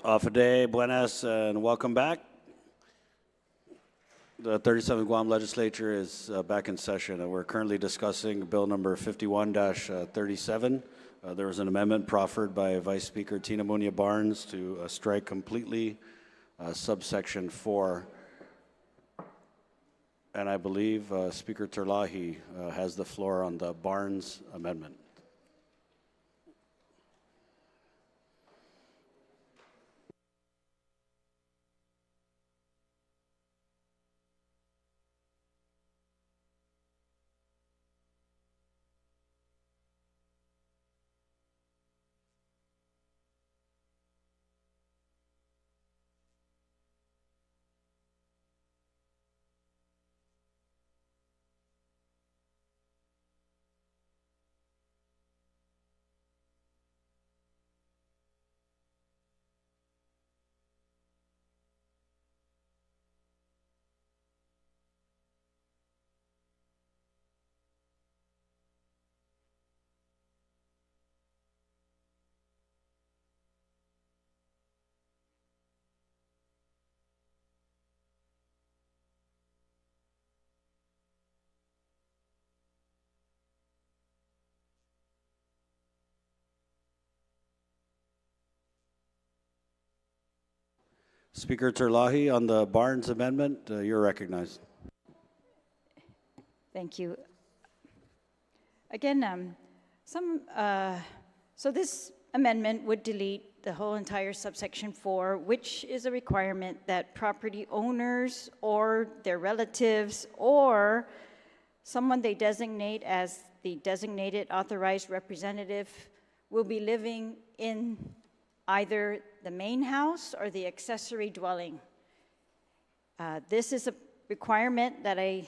Afade, buenas, and welcome back. The 37th Guam Legislature is back in session, and we're currently discussing Bill number 51-37. There was an amendment proffered by Vice Speaker Tina Munia Barnes to strike completely subsection 4. And I believe Speaker Terlahi has the floor on the Barnes amendment. Speaker Terlahi, on the Barnes amendment, you're recognized. Thank you. Again, so this amendment would delete the whole entire subsection 4, which is a requirement that property owners or their relatives or someone they designate as the designated authorized representative will be living in either the main house or the accessory dwelling. This is a requirement that I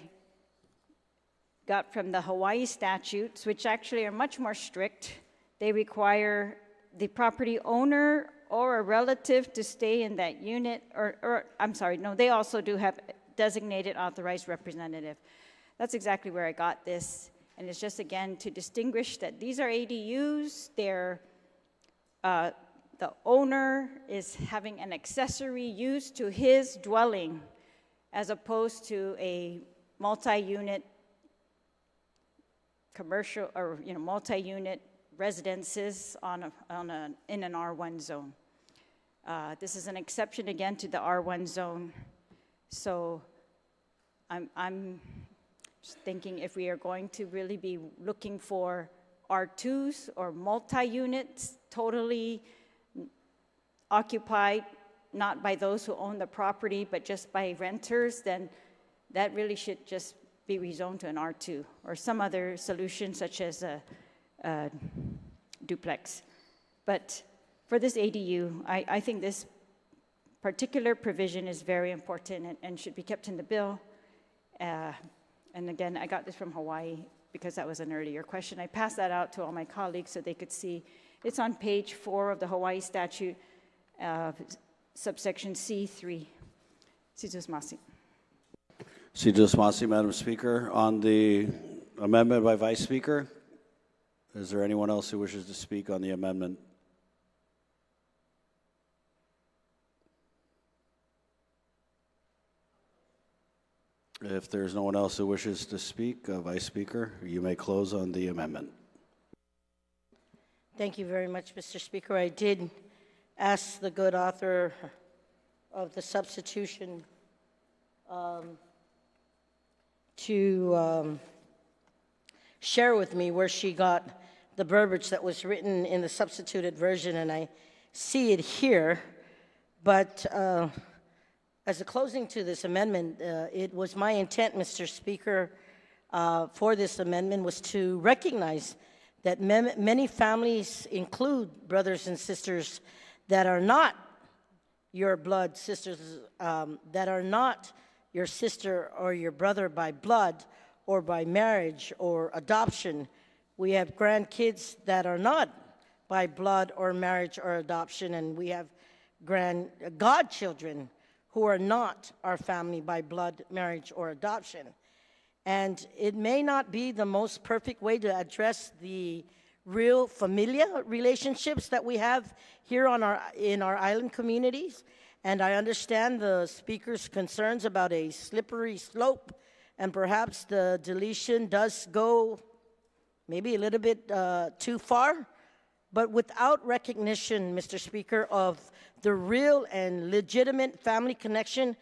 got from the Hawaii statutes, which actually are much more strict. They require the property owner or a relative to stay in that unit, they also do have designated authorized representative. That's exactly where I got this. And it's just, again, to distinguish that these are ADUs, they're the owner is having an accessory use to his dwelling as opposed to a multi-unit commercial or multi-unit residences in an R1 zone. This is an exception again to the R1 zone. So I'm just thinking if we are going to really be looking for R2s or multi-units totally occupied, not by those who own the property, but just by renters, then that really should just be rezoned to an R2 or some other solution such as a duplex. But for this ADU, I think this particular provision is very important and should be kept in the bill. And again, I got this from Hawaii because that was an earlier question. I passed that out to all my colleagues so they could see. It's on page 4 of the Hawaii statute, subsection C3. Sijus Masi. Sijus Masi, Madam Speaker. On the amendment by Vice Speaker, is there anyone else who wishes to speak on the amendment? If there's no one else who wishes to speak, Vice Speaker, you may close on the amendment. Thank you very much, Mr. Speaker. I did ask the good author of the substitution to share with me where she got the verbiage that was written in the substituted version, and I see it here. But as a closing to this amendment, it was my intent, Mr. Speaker, for this amendment was to recognize that many families include brothers and sisters that are not your blood sisters, that are not your sister or your brother by blood or by marriage or adoption. We have grandkids that are not by blood or marriage or adoption, and we have godchildren who are not our family by blood, marriage, or adoption. And it may not be the most perfect way to address the real familiar relationships that we have here in our island communities. And I understand the speaker's concerns about a slippery slope, and perhaps the deletion does go maybe a little bit too far. But without recognition, Mr. Speaker, of the real and legitimate family connection,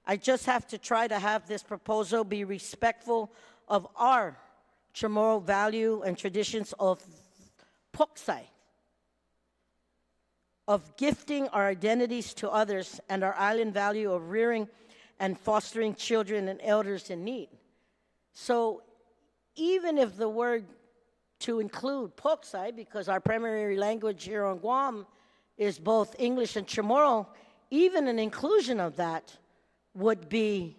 I just have to try to have this proposal be respectful of our Chamorro value and traditions of Poksai, of gifting our identities to others, and our island value of rearing and fostering children and elders in need. So even if the word to include Poksai, because our primary language here on Guam is both English and Chamorro, even an inclusion of that would be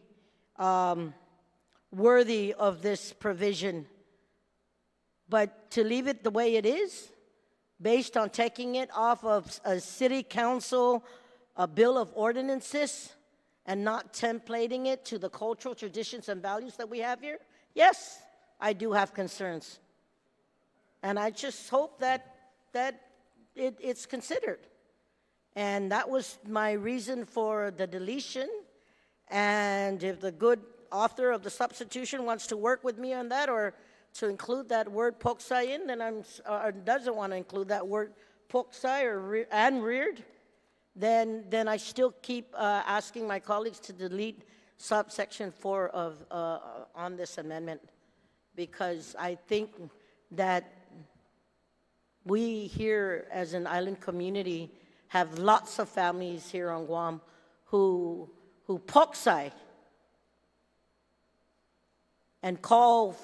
worthy of this provision. But to leave it the way it is, based on taking it off of a city council, a bill of ordinances, and not templating it to the cultural traditions and values that we have here, yes, I do have concerns. And I just hope that it's considered. And that was my reason for the deletion. And if the good author of the substitution wants to work with me on that, or to include that word Poksai in, then or doesn't want to include that word Poksai and reared, then I still keep asking my colleagues to delete subsection 4 on this amendment, because I think that we here as an island community have lots of families here on Guam who Poksai and call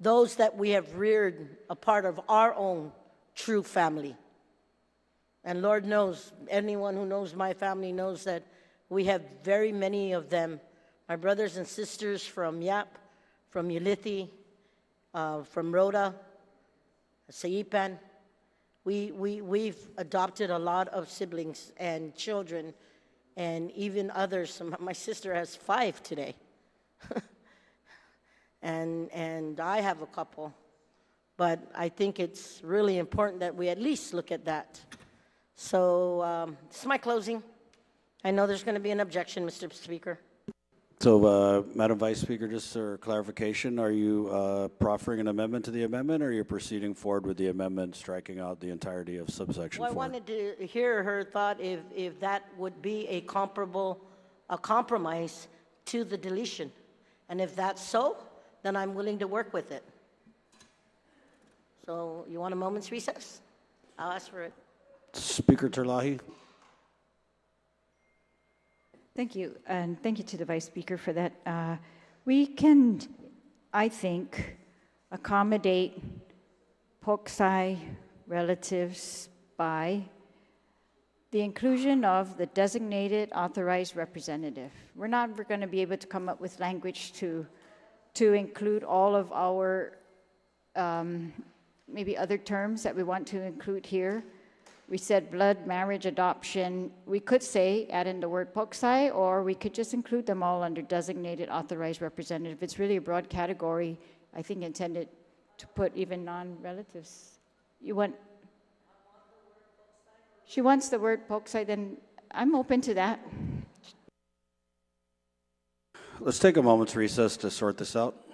those that we have reared a part of our own true family. And Lord knows, anyone who knows my family knows that we have very many of them. My brothers and sisters from Yap, from Ulithi, from Rhoda, Saipan. We've adopted a lot of siblings and children, and even others. My sister has 5 today. And I have a couple. But I think it's really important that we at least look at that. So this is my closing. I know there's going to be an objection, Mr. Speaker. So, Madam Vice Speaker, just for clarification, are you proffering an amendment to the amendment, or are you proceeding forward with the amendment, striking out the entirety of subsection 4? Well, I wanted to hear her thought if that would be a compromise to the deletion. And if that's so, then I'm willing to work with it. So you want a moment's recess? I'll ask for it. Speaker Terlahi. Thank you, and thank you to the Vice Speaker for that. We can, I think, accommodate Poksai relatives by the inclusion of the designated authorized representative. We're going to be able to come up with language to include all of our maybe other terms that we want to include here. We said blood, marriage, adoption. We could say, add in the word Poksai, or we could just include them all under designated authorized representative. It's really a broad category, I think, intended to put even non-relatives. She wants the word Poksai, then I'm open to that. Let's take a moment's recess to sort this out.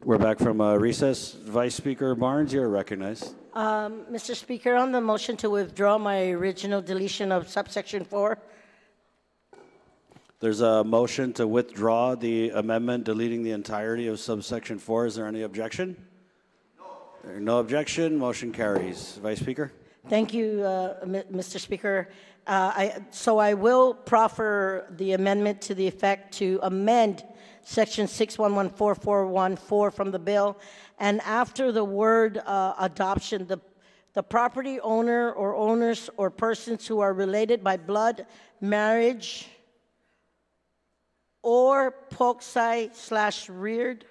We're back from recess. Vice Speaker Barnes, you're recognized. Mr. Speaker, on the motion to withdraw my original deletion of subsection 4, There's a motion to withdraw the amendment deleting the entirety of subsection 4. Is there any objection? No. No objection. Motion carries. Vice Speaker? thank you, Mr. Speaker. So I will proffer the amendment to the effect to amend section 6114414 from the bill, and after the word adoption, the property owner or owners or persons who are related by blood, marriage, or poksai/reared,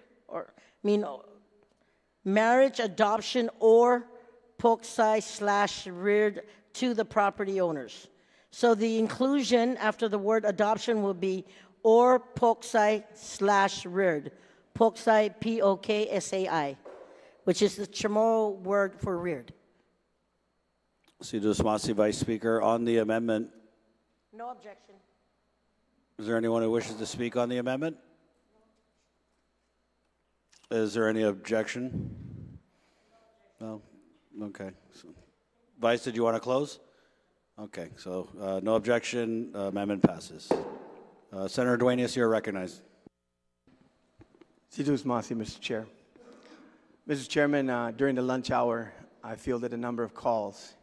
marriage, adoption, or poksai/reared to the property owners. So the inclusion after the word adoption will be or poksai/reared. Poksai, Poksai, which is the Chamorro word for reared. Sidus Masi, Vice Speaker. On the amendment, No objection. is there anyone who wishes to speak on the amendment? Is there any objection? No? Okay. Vice, did you want to close? Okay, so no objection, amendment passes. Senator Duenas, you're recognized. Sidus Masi, Mr. Chair. Mr. Chairman, during the lunch hour, I fielded a number of calls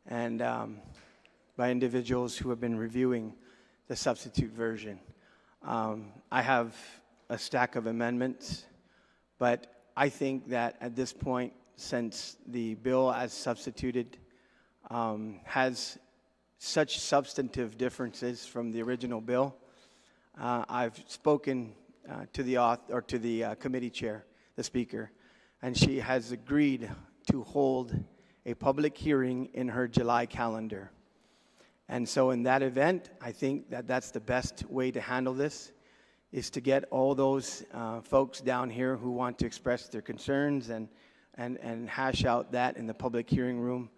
and by individuals who have been reviewing the substitute version. I have a stack of amendments, but I think that at this point, since the bill as substituted has such substantive differences from the original bill, I've spoken to the committee chair, the speaker, and she has agreed to hold a public hearing in her July calendar. And so in that event, I think that that's the best way to handle this, is to get all those folks down here who want to express their concerns and hash out that in the public hearing room,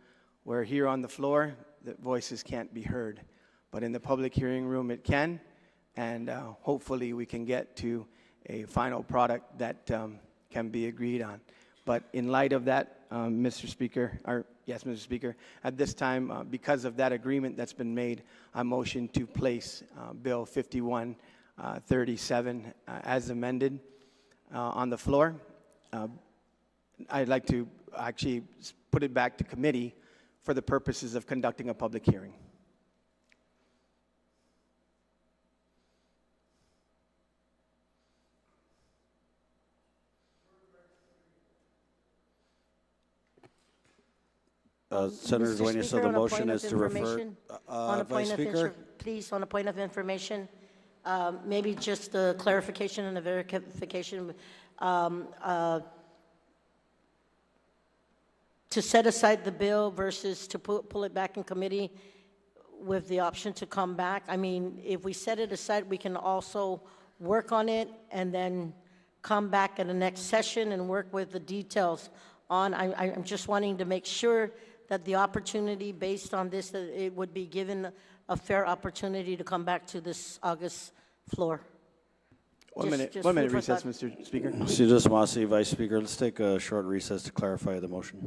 where here on the floor, the voices can't be heard. But in the public hearing room, it can, and hopefully we can get to a final product that can be agreed on. But in light of that, Mr. Speaker, at this time, because of that agreement that's been made, I motion to place Bill 5137 as amended on the floor. I'd like to actually put it back to committee for the purposes of conducting a public hearing. Senator Mr. Duenas, so Speaker, the on a motion point is of to refer. information, on a Vice point of Speaker? please, on a point of information, maybe just a clarification and a verification. To set aside the bill versus to pull it back in committee with the option to come back. I mean, if we set it aside, we can also work on it and then come back at the next session and work with the details on. I'm just wanting to make sure that the opportunity based on this, that it would be given a fair opportunity to come back to this August floor. One minute food for recess, thought. Mr. Speaker. Sidus Masi, Vice Speaker. Let's take a short recess to clarify the motion.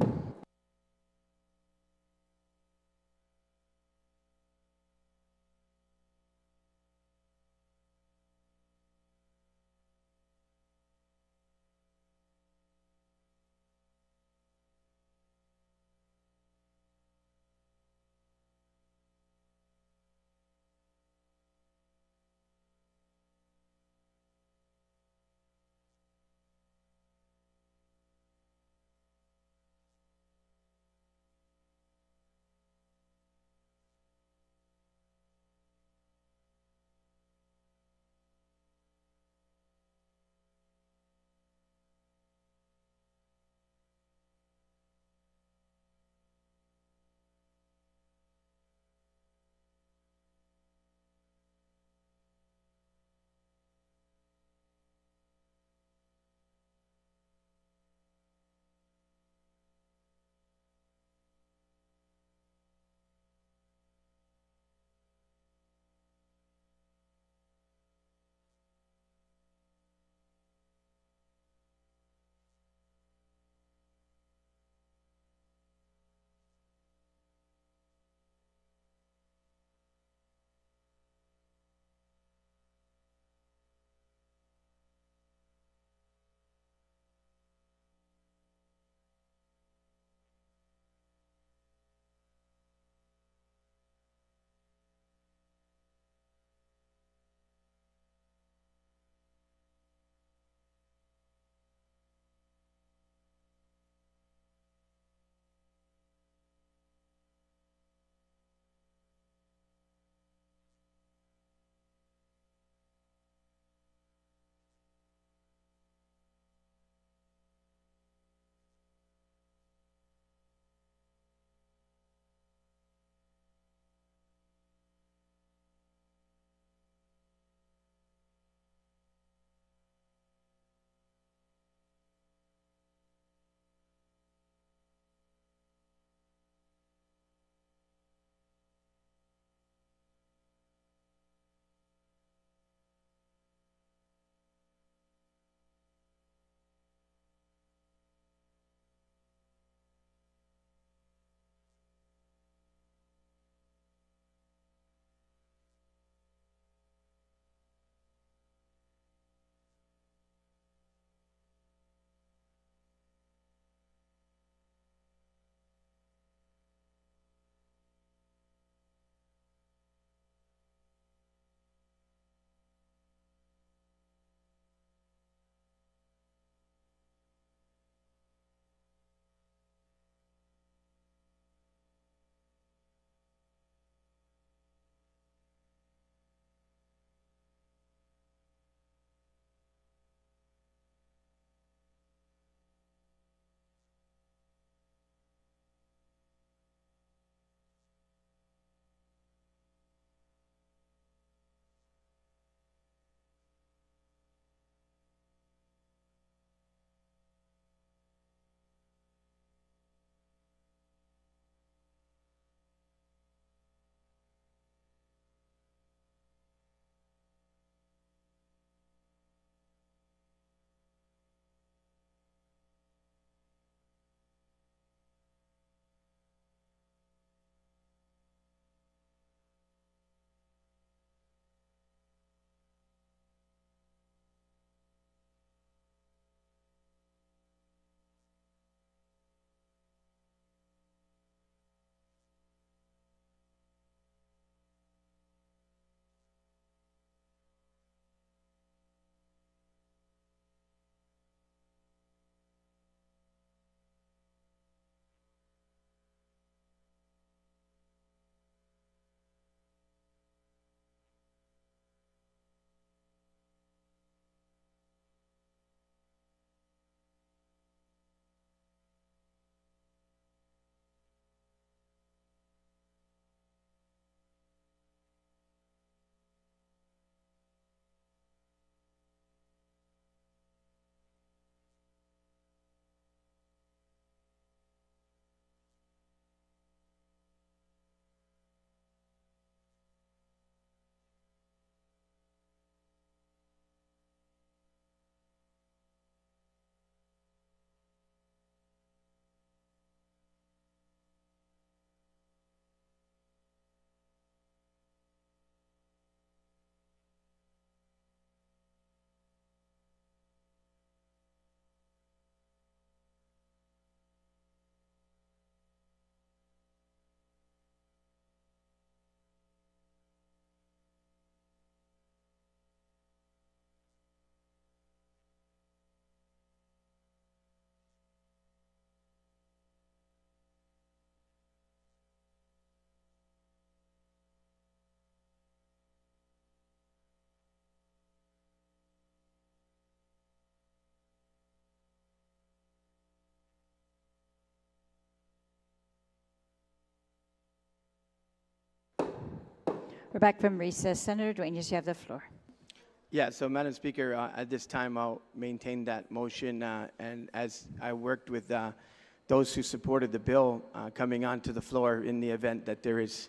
We're back from recess. Senator Dueñas, you have the floor. Yeah, so Madam Speaker, at this time I'll maintain that motion, and as I worked with those who supported the bill coming onto the floor, in the event that there is,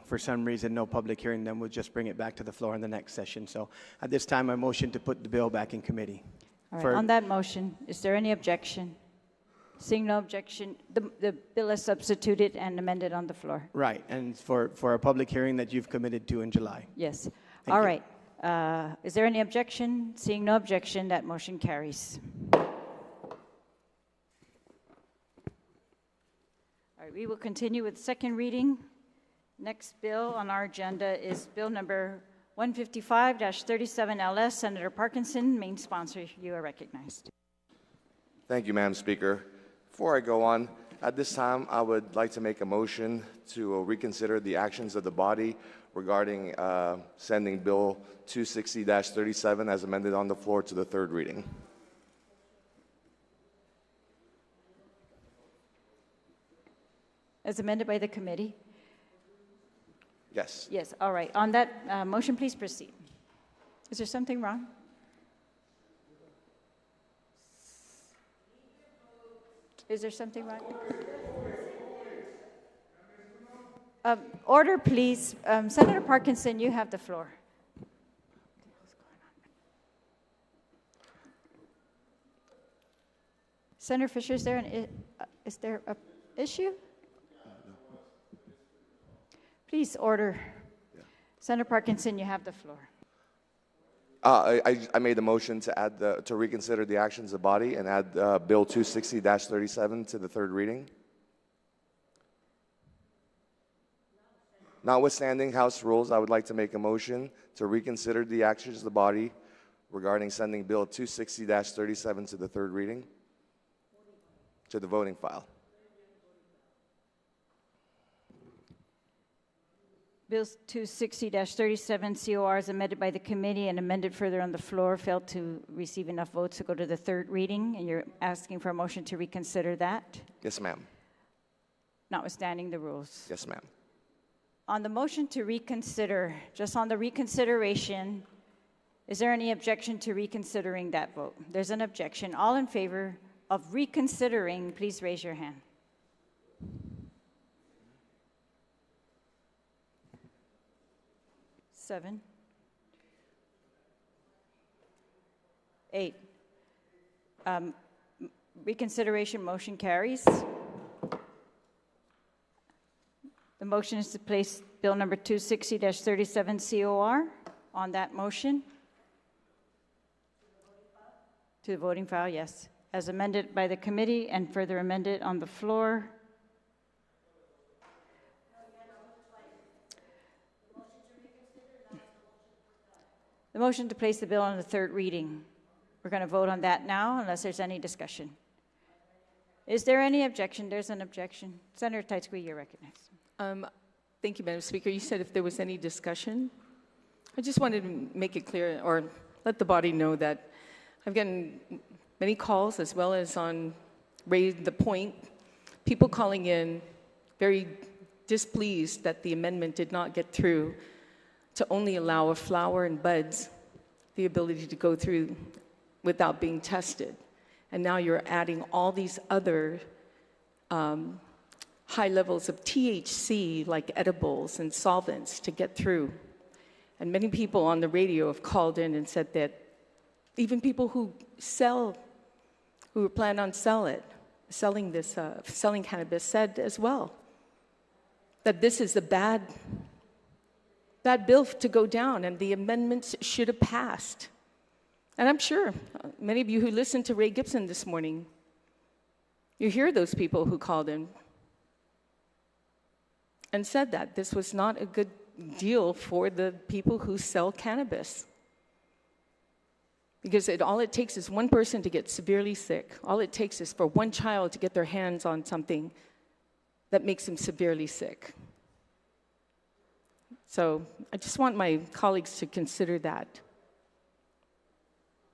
for some reason, no public hearing, then we'll just bring it back to the floor in the next session. So at this time, I motion to put the bill back in committee. All right, on that motion, is there any objection? Seeing no objection, the bill is substituted and amended on the floor. Right, and for a public hearing that you've committed to in July. Yes. Thank All you. right. Is there any objection? Seeing no objection, that motion carries. All right, we will continue with second reading. Next bill on our agenda is bill number 155-37 LS. Senator Parkinson, main sponsor, you are recognized. Thank you, Madam Speaker. Before I go on, at this time, I would like to make a motion to reconsider the actions of the body regarding sending Bill 260-37 as amended on the floor to the third reading. As amended by the committee? Yes. Yes, all right. On that motion, please proceed. Is there something wrong? Is there something wrong? Order, please. Senator Parkinson, you have the floor. Senator Fisher, is there an issue? Please order. Senator Parkinson, you have the floor. I made a motion to add to reconsider the actions of the body and add Bill 260-37 to the third reading. Notwithstanding House rules, I would like to make a motion to reconsider the actions of the body regarding sending Bill 260-37 to the third reading, to the voting file. Bill 260-37 COR is amended by the committee and amended further on the floor, failed to receive enough votes to go to the third reading, and you're asking for a motion to reconsider that? Yes, ma'am. Notwithstanding the rules. Yes, ma'am. On the motion to reconsider, just on the reconsideration, is there any objection to reconsidering that vote? There's an objection. All in favor of reconsidering, please raise your hand. 7, 8. Reconsideration motion carries. The motion is to place bill number 260-37 COR on that motion. To the voting file, yes. As amended by the committee and further amended on the floor. The motion to place the bill on the third reading. We're going to vote on that now unless there's any discussion. Is there any objection? There's an objection. Senator Teitzke, you're recognized. Thank you, Madam Speaker. You said if there was any discussion. I just wanted to make it clear or let the body know that I've gotten many calls as well as on Raise the Point, people calling in very displeased that the amendment did not get through to only allow a flower and buds the ability to go through without being tested. And now you're adding all these other high levels of THC, like edibles and solvents, to get through. And many people on the radio have called in and said that even people who plan on selling cannabis, said as well that this is a bad bill to go down, and the amendments should have passed. And I'm sure many of you who listened to Ray Gibson this morning, you hear those people who called in and said that this was not a good deal for the people who sell cannabis. Because all it takes is one person to get severely sick. All it takes is for one child to get their hands on something that makes them severely sick. So I just want my colleagues to consider that.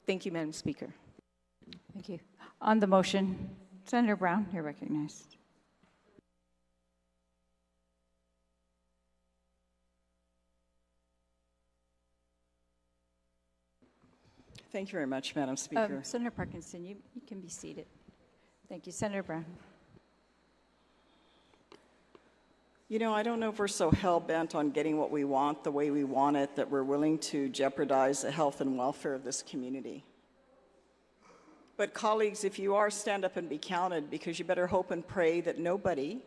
Thank you, Madam Speaker. Thank you. On the motion, Senator Brown, you're recognized. Thank you very much, Madam Speaker. Senator Parkinson, you can be seated. Thank you. Senator Brown. You know, I don't know if we're so hell-bent on getting what we want the way we want it that we're willing to jeopardize the health and welfare of this community. But colleagues, if you are, stand up and be counted, because you better hope and pray that nobody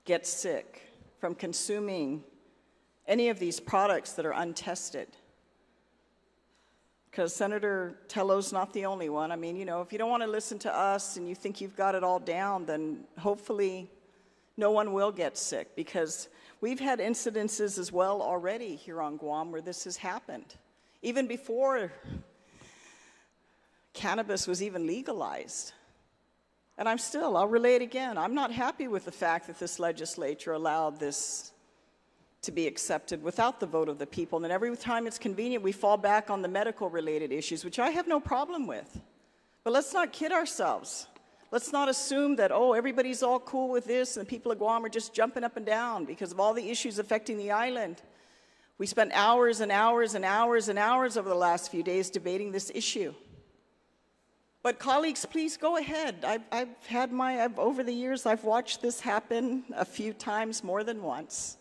gets sick from consuming any of these products that are untested. Because Senator Tello's not the only one. I mean, you know, if you don't want to listen to us and you think you've got it all down, then hopefully no one will get sick, because we've had incidences as well already here on Guam where this has happened. Even before cannabis was even legalized. And I'll relay it again, I'm not happy with the fact that this legislature allowed this to be accepted without the vote of the people. And then every time it's convenient, we fall back on the medical-related issues, which I have no problem with. But let's not kid ourselves. Let's not assume that, oh, everybody's all cool with this and the people of Guam are just jumping up and down because of all the issues affecting the island. We spent hours and hours and hours and hours over the last few days debating this issue. But colleagues, please go ahead. Over the years, I've watched this happen a few times, more than once.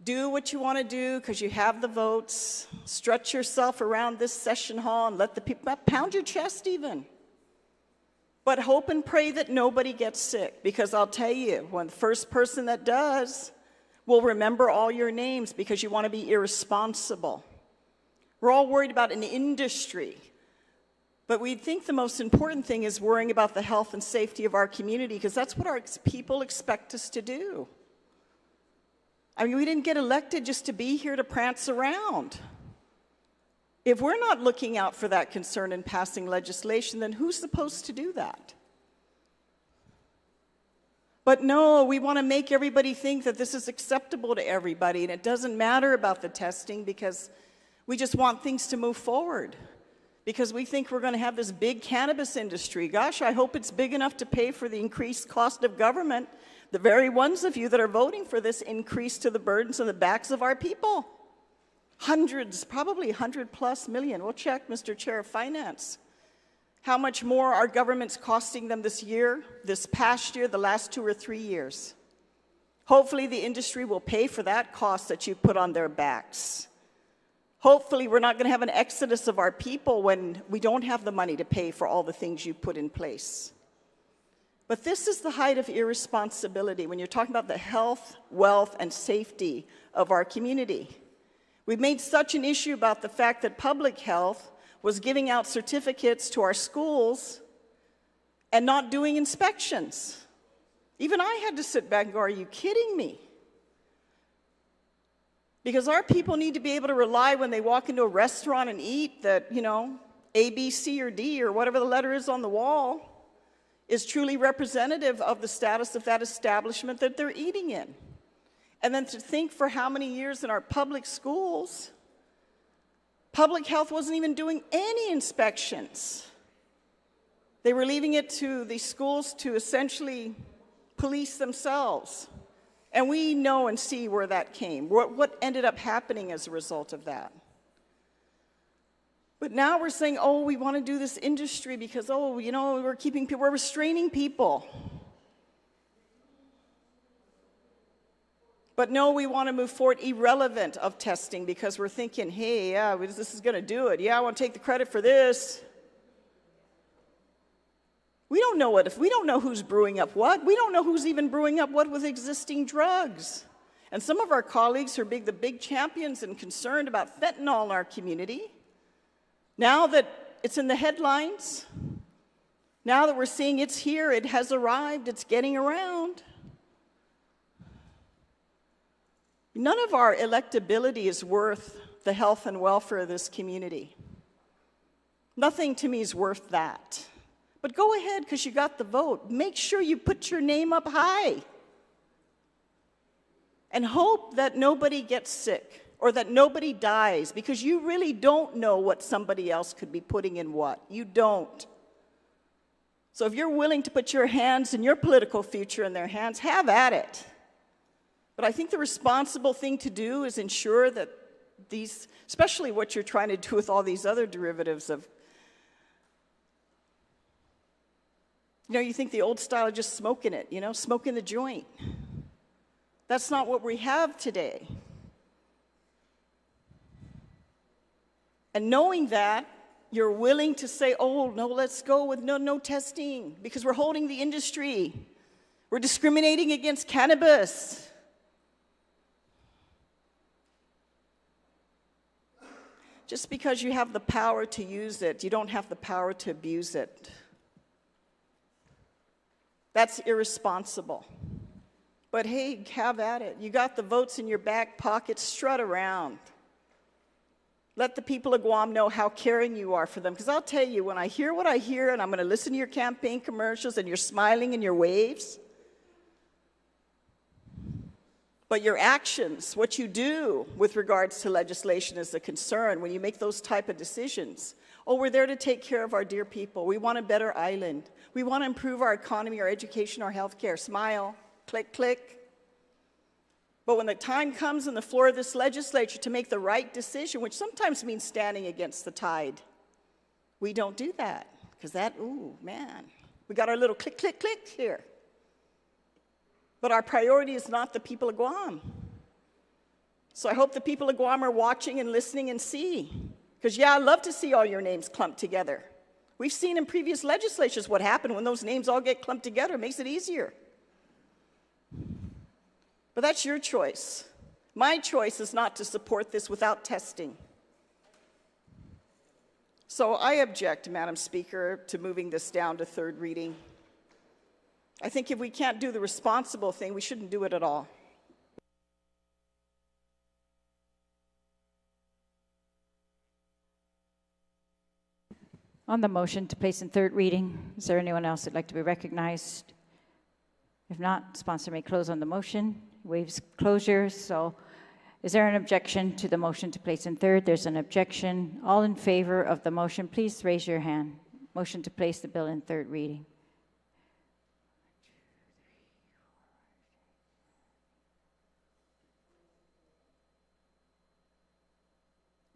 Do what you want to do because you have the votes. Stretch yourself around this session hall and let the people, pound your chest even. But hope and pray that nobody gets sick, because I'll tell you, when the first person that does will remember all your names because you want to be irresponsible. We're all worried about an industry. But we think the most important thing is worrying about the health and safety of our community, because that's what our people expect us to do. I mean, we didn't get elected just to be here to prance around. If we're not looking out for that concern and passing legislation, then who's supposed to do that? But no, we want to make everybody think that this is acceptable to everybody, and it doesn't matter about the testing because we just want things to move forward. Because we think we're going to have this big cannabis industry. Gosh, I hope it's big enough to pay for the increased cost of government. The very ones of you that are voting for this increase to the burdens on the backs of our people. Hundreds, probably 100+ million. We'll check, Mr. Chair of Finance. How much more our government's costing them this year, this past year, the last 2 or 3 years. Hopefully the industry will pay for that cost that you put on their backs. Hopefully we're not going to have an exodus of our people when we don't have the money to pay for all the things you put in place. But this is the height of irresponsibility when you're talking about the health, wealth, and safety of our community. We've made such an issue about the fact that public health was giving out certificates to our schools and not doing inspections. Even I had to sit back and go, are you kidding me? Because our people need to be able to rely when they walk into a restaurant and eat that, you know, A, B, C, or D, or whatever the letter is on the wall, is truly representative of the status of that establishment that they're eating in. And then to think for how many years in our public schools, public health wasn't even doing any inspections. They were leaving it to the schools to essentially police themselves. And we know and see where that came, what ended up happening as a result of that. But now we're saying, oh, we want to do this industry because, oh, you know, we're restraining people. But no, we want to move forward irrelevant of testing because we're thinking, hey, yeah, this is going to do it. Yeah, I want to take the credit for this. We don't know who's brewing up what. We don't know who's even brewing up what with existing drugs. And some of our colleagues who are the big champions and concerned about fentanyl in our community, now that it's in the headlines, now that we're seeing it's here, it has arrived, it's getting around. None of our electability is worth the health and welfare of this community. Nothing to me is worth that. But go ahead, because you got the vote. Make sure you put your name up high. And hope that nobody gets sick or that nobody dies, because you really don't know what somebody else could be putting in what. You don't. So if you're willing to put your hands and your political future in their hands, have at it. But I think the responsible thing to do is ensure that these, especially what you're trying to do with all these other derivatives of, you think the old style of just smoking it, smoking the joint. That's not what we have today. And knowing that, you're willing to say, oh, no, let's go with no testing, because we're holding the industry. We're discriminating against cannabis. Just because you have the power to use it, you don't have the power to abuse it. That's irresponsible. But hey, have at it. You got the votes in your back pocket, strut around. Let the people of Guam know how caring you are for them. Because I'll tell you, when I hear what I hear, and I'm going to listen to your campaign commercials, and you're smiling in your waves, but your actions, what you do with regards to legislation is a concern when you make those type of decisions. Oh, we're there to take care of our dear people. We want a better island. We want to improve our economy, our education, our health care. Smile, click, click. But when the time comes on the floor of this legislature to make the right decision, which sometimes means standing against the tide, we don't do that. Because ooh, man, we got our little click, click, click here. But our priority is not the people of Guam. So I hope the people of Guam are watching and listening and see. Because, yeah, I love to see all your names clumped together. We've seen in previous legislatures what happened when those names all get clumped together. It makes it easier. But that's your choice. My choice is not to support this without testing. So I object, Madam Speaker, to moving this down to third reading. I think if we can't do the responsible thing, we shouldn't do it at all. On the motion to place in third reading, is there anyone else that'd like to be recognized? If not, sponsor may close on the motion, waives closure. So is there an objection to the motion to place in third? There's an objection. All in favor of the motion, please raise your hand. Motion to place the bill in third reading.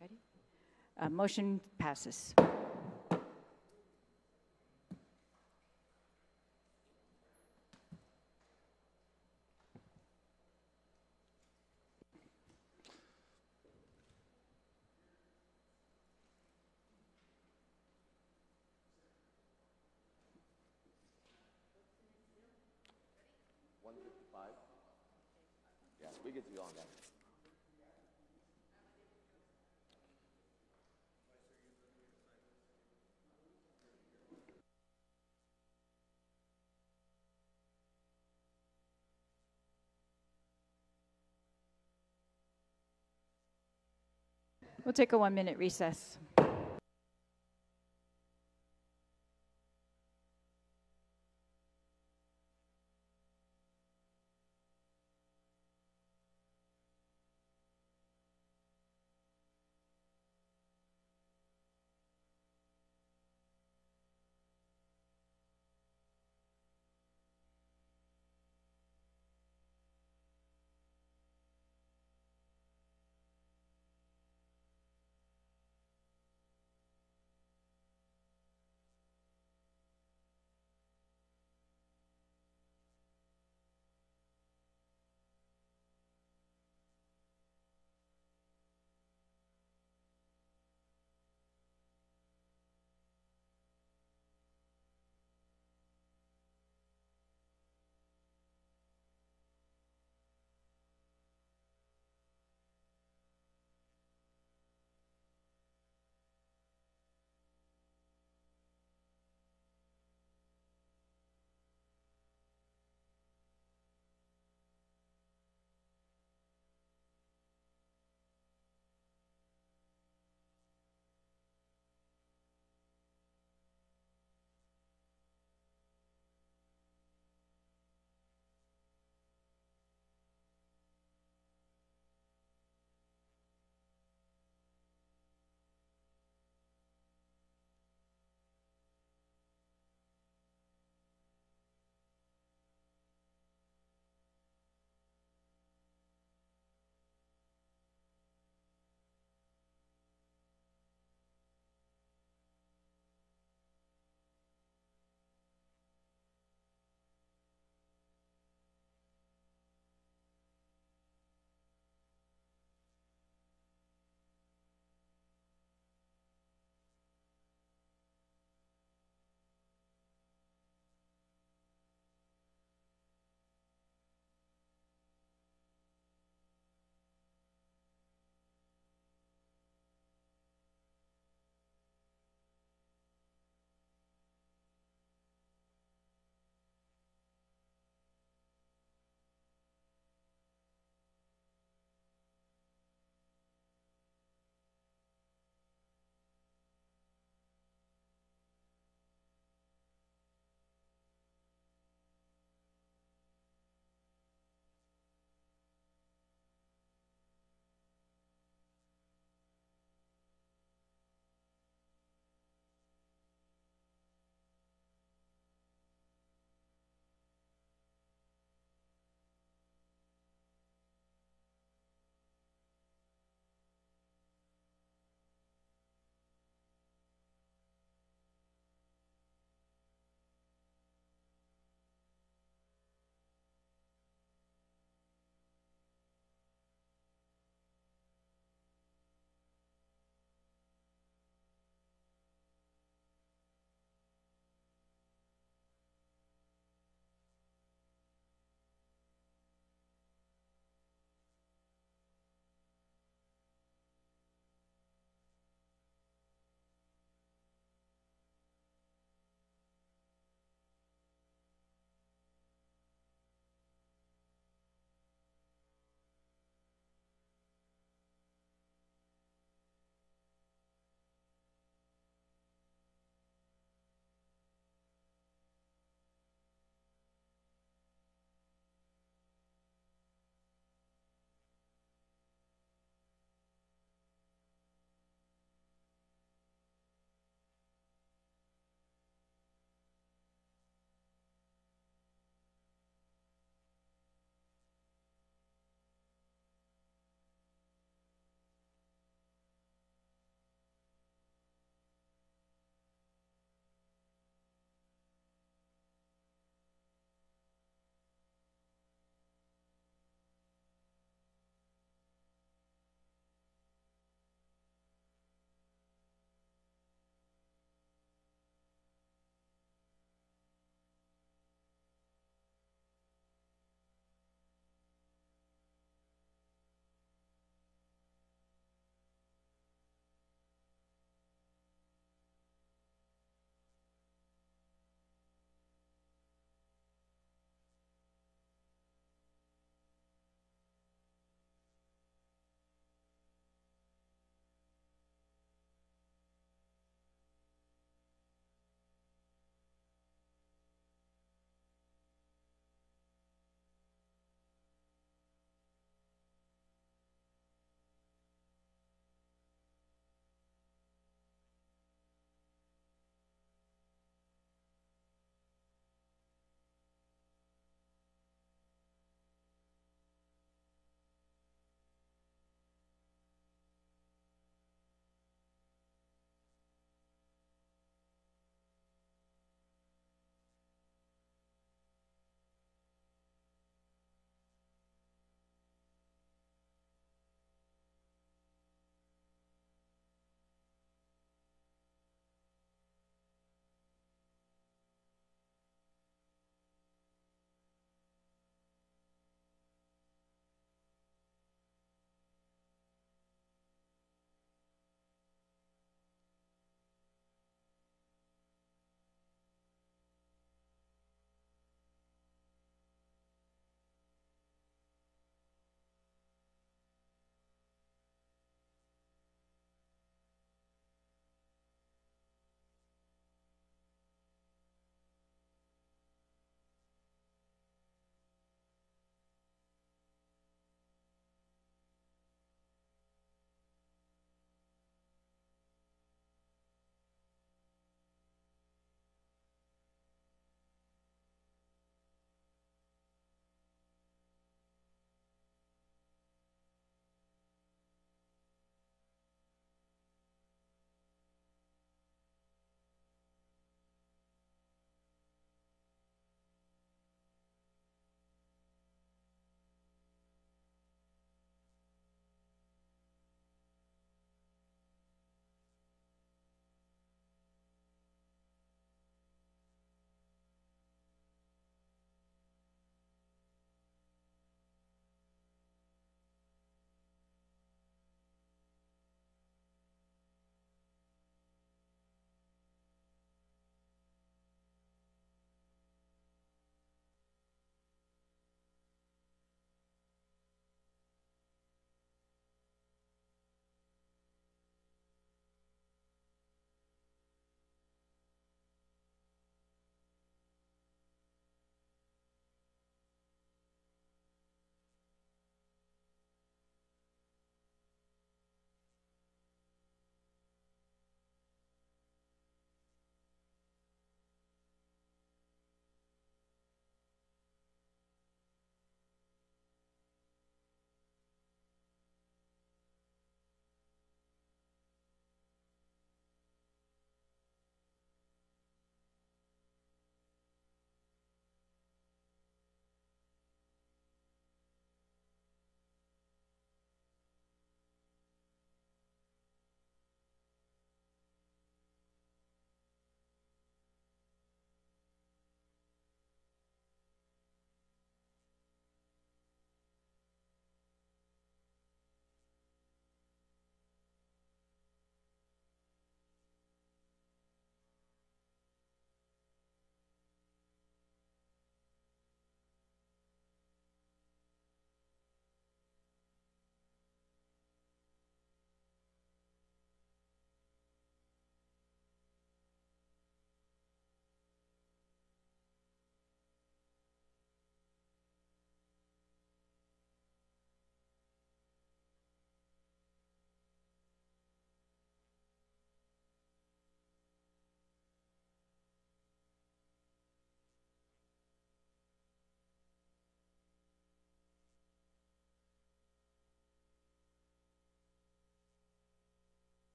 Ready? Motion passes. Yes, we get to go on that. We'll take a 1-minute recess.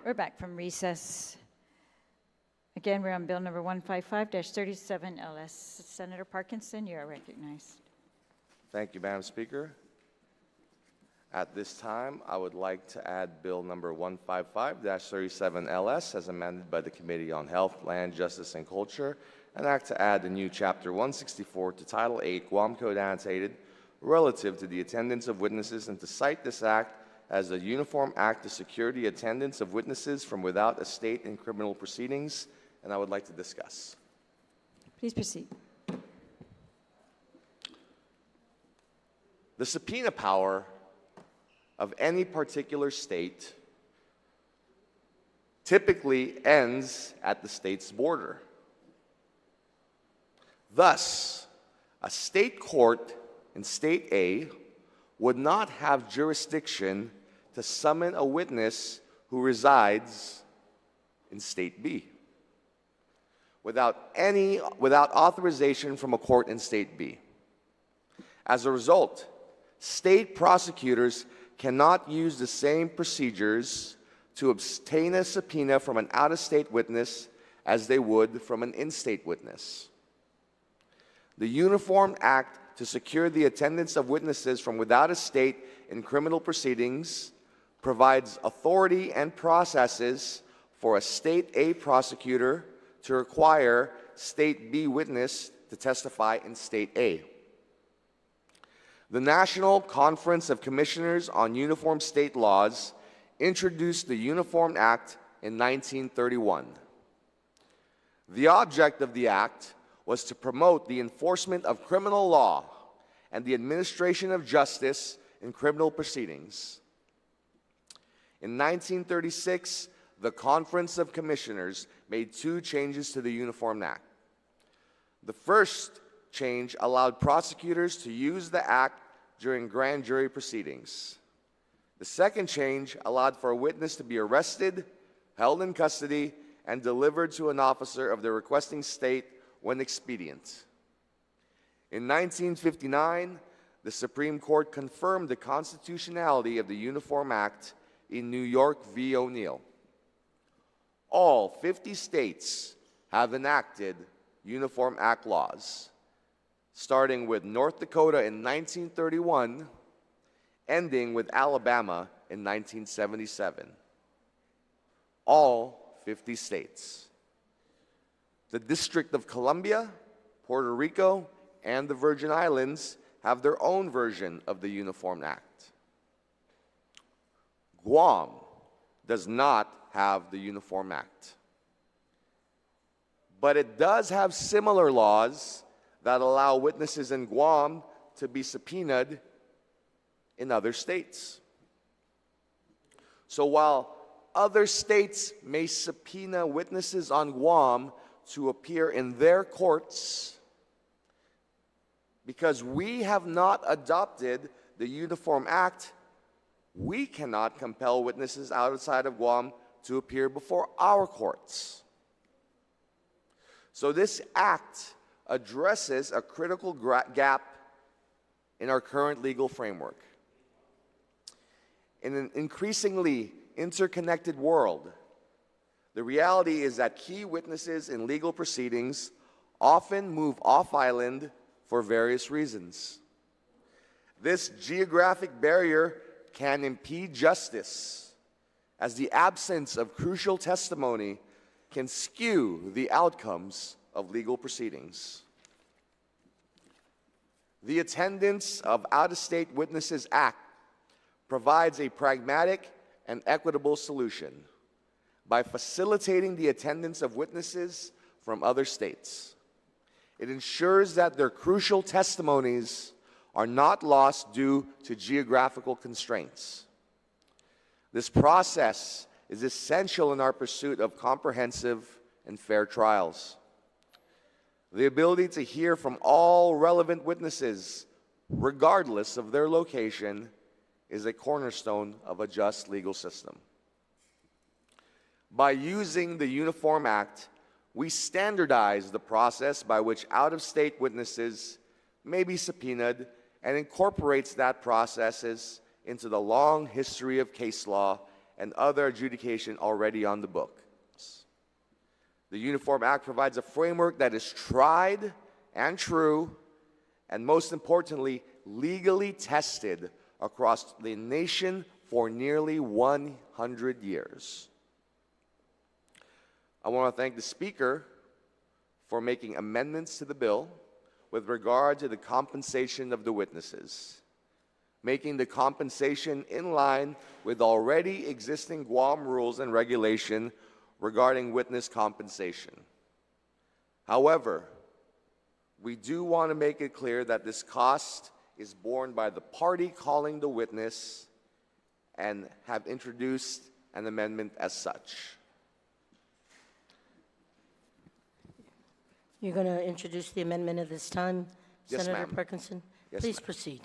We're back from recess. Again, we're on bill number 155-37 LS. Senator Parkinson, you are recognized. Thank you, Madam Speaker. At this time, I would like to add bill number 155-37 LS as amended by the Committee on Health, Land, Justice, and Culture, an act to add the new Chapter 164 to Title 8 Guam Code Annotated relative to the attendance of witnesses, and to cite this act as a uniform act to secure the attendance of witnesses from without a state in criminal proceedings, and I would like to discuss. Please proceed. The subpoena power of any particular state typically ends at the state's border. Thus, a state court in State A would not have jurisdiction to summon a witness who resides in State B without authorization from a court in State B. As a result, state prosecutors cannot use the same procedures to obtain a subpoena from an out-of-state witness as they would from an in-state witness. The Uniform Act to secure the attendance of witnesses from without a state in criminal proceedings provides authority and processes for a State A prosecutor to require State B witness to testify in State A. The National Conference of Commissioners on Uniform State Laws introduced the Uniform Act in 1931. The object of the act was to promote the enforcement of criminal law and the administration of justice in criminal proceedings. In 1936, the Conference of Commissioners made two changes to the Uniform Act. The first change allowed prosecutors to use the act during grand jury proceedings. The second change allowed for a witness to be arrested, held in custody, and delivered to an officer of the requesting state when expedient. In 1959, the Supreme Court confirmed the constitutionality of the Uniform Act in New York v. O'Neill. All 50 states have enacted Uniform Act laws, starting with North Dakota in 1931, ending with Alabama in 1977. All 50 states. The District of Columbia, Puerto Rico, and the Virgin Islands have their own version of the Uniform Act. Guam does not have the Uniform Act, but it does have similar laws that allow witnesses in Guam to be subpoenaed in other states. So while other states may subpoena witnesses on Guam to appear in their courts, because we have not adopted the Uniform Act, we cannot compel witnesses outside of Guam to appear before our courts. So this act addresses a critical gap in our current legal framework. In an increasingly interconnected world, the reality is that key witnesses in legal proceedings often move off-island for various reasons. This geographic barrier can impede justice, as the absence of crucial testimony can skew the outcomes of legal proceedings. The Attendance of Out-of-State Witnesses Act provides a pragmatic and equitable solution by facilitating the attendance of witnesses from other states. It ensures that their crucial testimonies are not lost due to geographical constraints. This process is essential in our pursuit of comprehensive and fair trials. The ability to hear from all relevant witnesses, regardless of their location, is a cornerstone of a just legal system. By using the Uniform Act, we standardize the process by which out-of-state witnesses may be subpoenaed and incorporates that process into the long history of case law and other adjudication already on the books. The Uniform Act provides a framework that is tried and true, and most importantly, legally tested across the nation for nearly 100 years. I want to thank the Speaker for making amendments to the bill with regard to the compensation of the witnesses, making the compensation in line with already existing Guam rules and regulation regarding witness compensation. However, we do want to make it clear that this cost is borne by the party calling the witness and have introduced an amendment as such. You're going to introduce the amendment at this time, Yes, Senator ma'am. Parkinson? Yes, Please ma'am. proceed.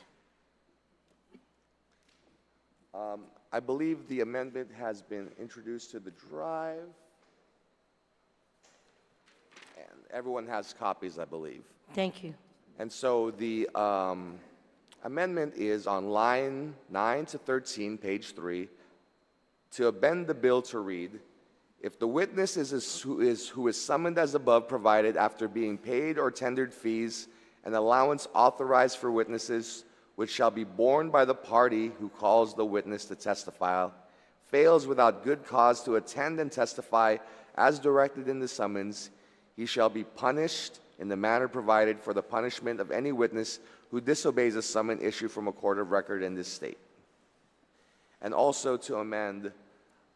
I believe the amendment has been introduced to the drive, and everyone has copies, I believe. Thank you. And so the amendment is on line 9 to 13, page 3, to amend the bill to read, if the witness who is summoned as above provided after being paid or tendered fees and allowance authorized for witnesses, which shall be borne by the party who calls the witness to testify, fails without good cause to attend and testify as directed in the summons, he shall be punished in the manner provided for the punishment of any witness who disobeys a summons issued from a court of record in this state. And also to amend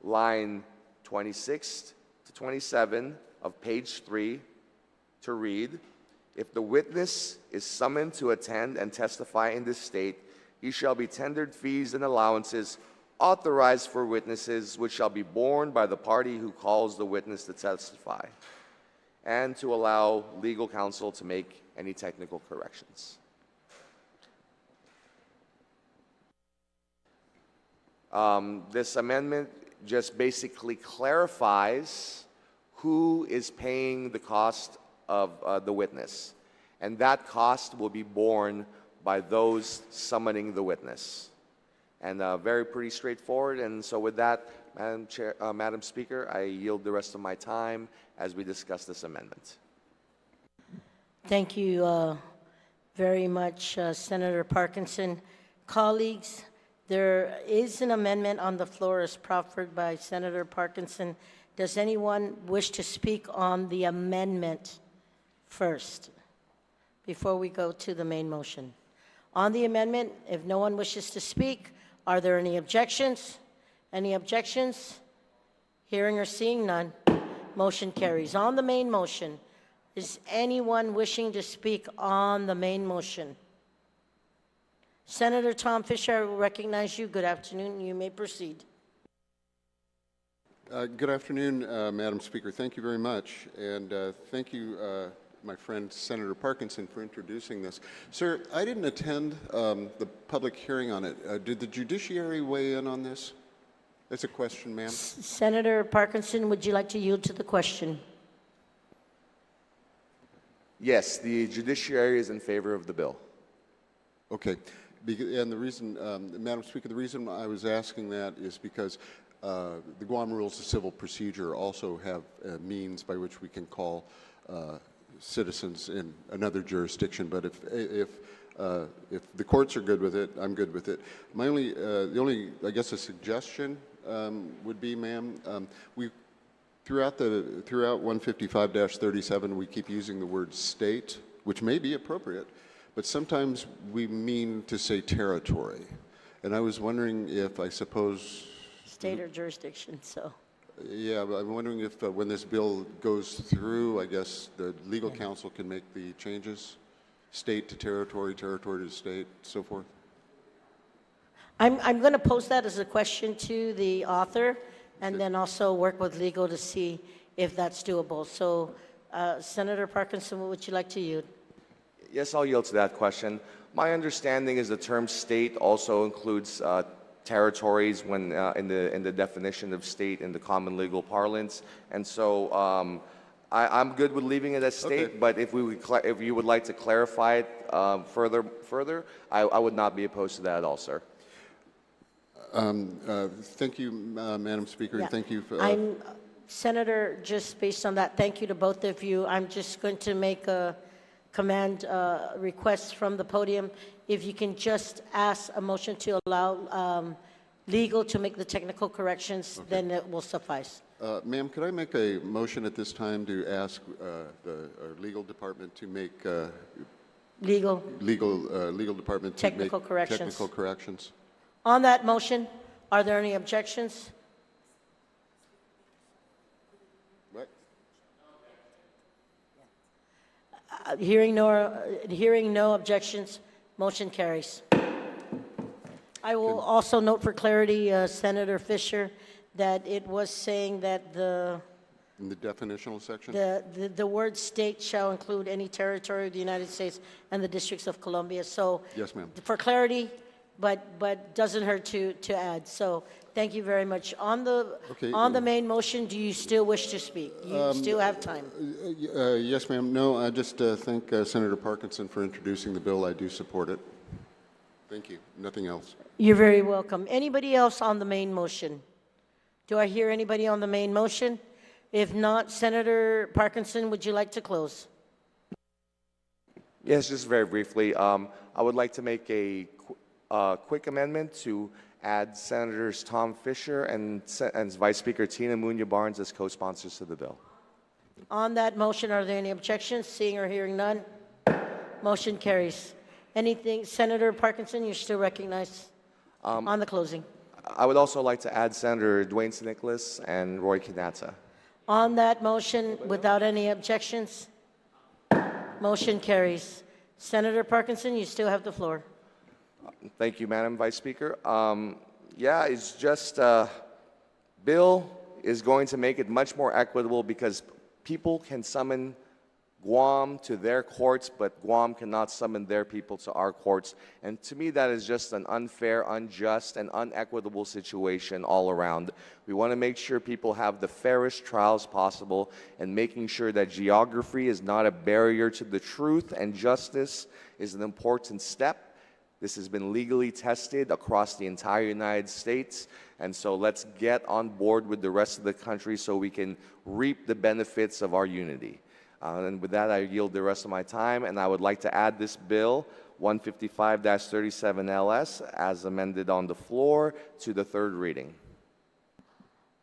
line 26 to 27 of page 3 to read, if the witness is summoned to attend and testify in this state, he shall be tendered fees and allowances authorized for witnesses, which shall be borne by the party who calls the witness to testify, and to allow legal counsel to make any technical corrections. This amendment just basically clarifies who is paying the cost of the witness, and that cost will be borne by those summoning the witness. And very pretty straightforward. And so with that, Madam Speaker, I yield the rest of my time as we discuss this amendment. Thank you very much, Senator Parkinson. Colleagues, there is an amendment on the floor as proffered by Senator Parkinson. Does anyone wish to speak on the amendment first before we go to the main motion? On the amendment, if no one wishes to speak, are there any objections? Any objections? Hearing or seeing none, motion carries. On the main motion, is anyone wishing to speak on the main motion? Senator Tom Fisher, I will recognize you. Good afternoon. You may proceed. Good afternoon, Madam Speaker. Thank you very much. And thank you, my friend Senator Parkinson, for introducing this. Sir, I didn't attend the public hearing on it. Did the judiciary weigh in on this? That's a question, ma'am. Senator Parkinson, would you like to yield to the question? Yes, the judiciary is in favor of the bill. Okay. And the reason, Madam Speaker, the reason I was asking that is because the Guam Rules of Civil Procedure also have means by which we can call citizens in another jurisdiction. But if the courts are good with it, I'm good with it. My only, the only, I guess, a suggestion would be, ma'am, we throughout 155-37, we keep using the word state, which may be appropriate, but sometimes we mean to say territory. And I was wondering if, I suppose, State or jurisdiction, so. yeah, but I'm wondering if when this bill goes through, I guess the legal counsel can make the changes, state to territory, territory to state, so forth. I'm going to pose that as a question to the author, and then also work with legal to see if that's doable. So, Senator Parkinson, what would you like to yield? Yes, I'll yield to that question. My understanding is the term state also includes territories when in the definition of state in the common legal parlance, and so I'm good with leaving it as state. Okay. But if you would like to clarify it further, I would not be opposed to that at all, sir. Thank you, Madam Speaker, Yeah. and thank you for... Senator, just based on that, thank you to both of you. I'm just going to make a command request from the podium. If you can just ask a motion to allow legal to make the technical corrections, then it will suffice. Ma'am, could I make a motion at this time to ask our legal department to make... Legal department to technical make corrections. technical corrections? On that motion, are there any objections? What? Hearing no objections, motion carries. I will also note for clarity, Senator Fisher, that it was saying that In the definitional section? the word state shall include any territory of the United States and the districts of Columbia. So Yes, ma'am. for clarity, but doesn't hurt to add. So thank you very much. On the main motion, do you still wish to speak? You still have time. Yes, ma'am. No, I just thank Senator Parkinson for introducing the bill. I do support it. Thank you. Nothing else. You're very welcome. Anybody else on the main motion? Do I hear anybody on the main motion? If not, Senator Parkinson, would you like to close? Yes, just very briefly. I would like to make a quick amendment to add Senators Tom Fisher and Vice Speaker Tina Munoz Barnes as co-sponsors to the bill. On that motion, are there any objections? Seeing or hearing none, motion carries. Anything, Senator Parkinson, you're still recognized on the closing. I would also like to add Senator Dwayne St. Nicholas and Roy Canazza. On that motion, without any objections, motion carries. Senator Parkinson, you still have the floor. Thank you, Madam Vice Speaker. Yeah, it's just, bill is going to make it much more equitable because people can summon Guam to their courts, but Guam cannot summon their people to our courts. And to me, that is just an unfair, unjust, and unequitable situation all around. We want to make sure people have the fairest trials possible, and making sure that geography is not a barrier to the truth and justice is an important step. This has been legally tested across the entire United States, and so let's get on board with the rest of the country so we can reap the benefits of our unity. And with that, I yield the rest of my time, and I would like to add this bill, 155-37 LS, as amended on the floor, to the third reading.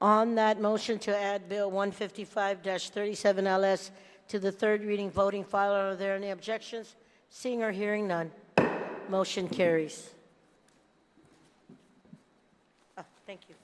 On that motion to add Bill 155-37 LS to the third reading voting file, are there any objections? Seeing or hearing none, motion carries. Thank you.